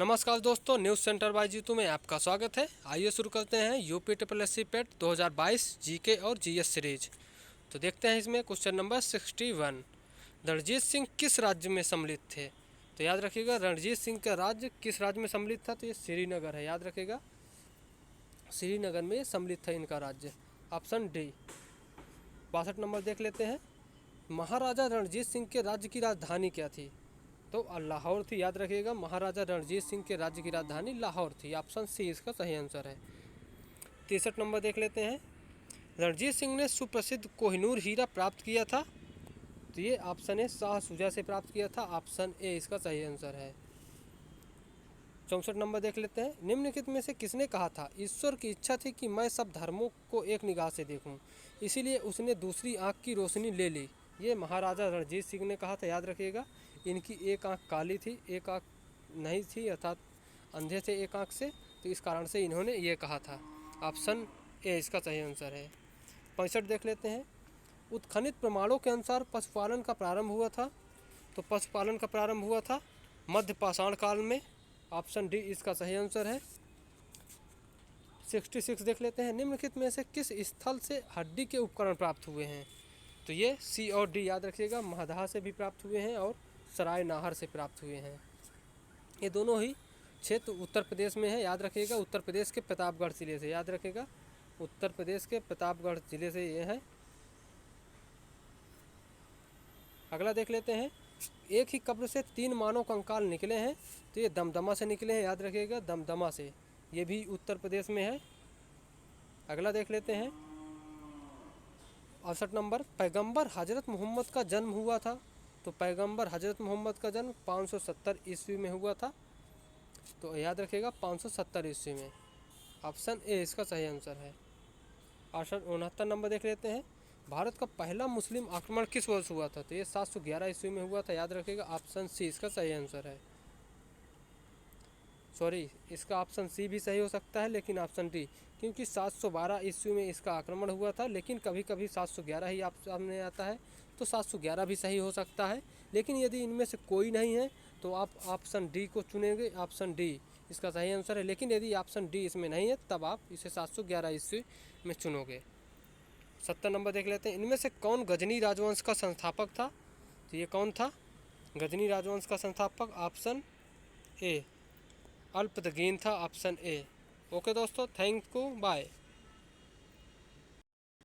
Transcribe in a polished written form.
नमस्कार दोस्तों, news centre bye Jitu में आपका स्वागत है। आइए शुरू करते हैं यूपी SSC पेट 2022 जीके और जीएस सीरीज। तो देखते हैं इसमें क्वेश्चन नंबर 61। रणजीत सिंह किस राज्य में सम्मिलित थे? तो याद रखिएगा, रणजीत सिंह का राज्य किस राज्य में सम्मिलित था? तो ये श्रीनगर है, याद रखिएगा, श्रीनगर में सम्मिलित था इनका राज्य। Option D. 62 नंबर देख लेते हैं। महाराजा रणजीत सिंह के राज्य की राजधानी क्या थी? तो लाहौर थी, याद रखिएगा, महाराजा रणजीत सिंह के राज्य की राजधानी लाहौर थी। ऑप्शन सी इसका सही आंसर है। 63 नंबर देख लेते हैं। रणजीत सिंह ने सुप्रसिद्ध कोहिनूर हीरा प्राप्त किया था? तो ये ऑप्शन ए शाह शुजा से प्राप्त किया था। ऑप्शन ए इसका सही आंसर है। 64 नंबर देख लेते हैं। निम्नलिखित में से किसने कहा था, ईश्वर की इच्छा थी कि मैं सब धर्मों को एक निगाह से देखूं, इसीलिए उसने दूसरी आँख की रोशनी ले ली? ये महाराजा रणजीत सिंह ने कहा था, याद रखिएगा। इनकी एक आँख काली थी, एक आँख नहीं थी, अर्थात अंधे थे एक आँख से, तो इस कारण से इन्होंने ये कहा था। ऑप्शन ए इसका सही आंसर है। 65 देख लेते हैं। उत्खनित प्रमाणों के अनुसार पशुपालन का प्रारंभ हुआ था? तो पशुपालन का प्रारंभ हुआ था मध्य पाषाण काल में। ऑप्शन डी इसका सही आंसर है। 66 देख लेते हैं। निम्नलिखित में से किस स्थल से हड्डी के उपकरण प्राप्त हुए हैं? तो ये सी और डी याद रखिएगा, महदहा से भी प्राप्त हुए हैं और सराय नाहर से प्राप्त हुए हैं। ये दोनों ही क्षेत्र उत्तर प्रदेश में है, याद रखिएगा, उत्तर प्रदेश के प्रतापगढ़ जिले से, याद रखिएगा, उत्तर प्रदेश के प्रतापगढ़ जिले से ये है। अगला देख लेते हैं। एक ही कब्र से 3 मानव कंकाल निकले हैं? तो ये दमदमा से निकले हैं, याद रखिएगा, दमदमा से, ये भी उत्तर प्रदेश में है। अगला देख लेते हैं। 68 नंबर। पैगंबर हजरत मोहम्मद का जन्म हुआ था? तो पैगंबर हजरत मोहम्मद का जन्म 570 ईस्वी में हुआ था। तो याद रखिएगा 570 ईस्वी में। ऑप्शन ए इसका सही आंसर है। 69 नंबर देख लेते हैं। भारत का पहला मुस्लिम आक्रमण किस वर्ष हुआ था? तो ये 711 ईस्वी में हुआ था, याद रखिएगा। ऑप्शन सी इसका सही आंसर है। सॉरी, इसका ऑप्शन सी भी सही हो सकता है, लेकिन ऑप्शन डी, क्योंकि 712 ईस्वी में इसका आक्रमण हुआ था, लेकिन कभी कभी 711 ही आप सामने आता है, तो 711 भी सही हो सकता है। लेकिन यदि इनमें से कोई नहीं है तो आप ऑप्शन डी को चुनेंगे। ऑप्शन डी इसका सही आंसर है। लेकिन यदि ऑप्शन डी इसमें नहीं है तब आप इसे 711 ईस्वी में चुनोगे। 70 नंबर देख लेते हैं। इनमें से कौन गजनी राजवंश का संस्थापक था? तो ये कौन था गजनी राजवंश का संस्थापक? ऑप्शन ए अल्पतगीन था। Option A. ओके दोस्तों, थैंक यू, बाय।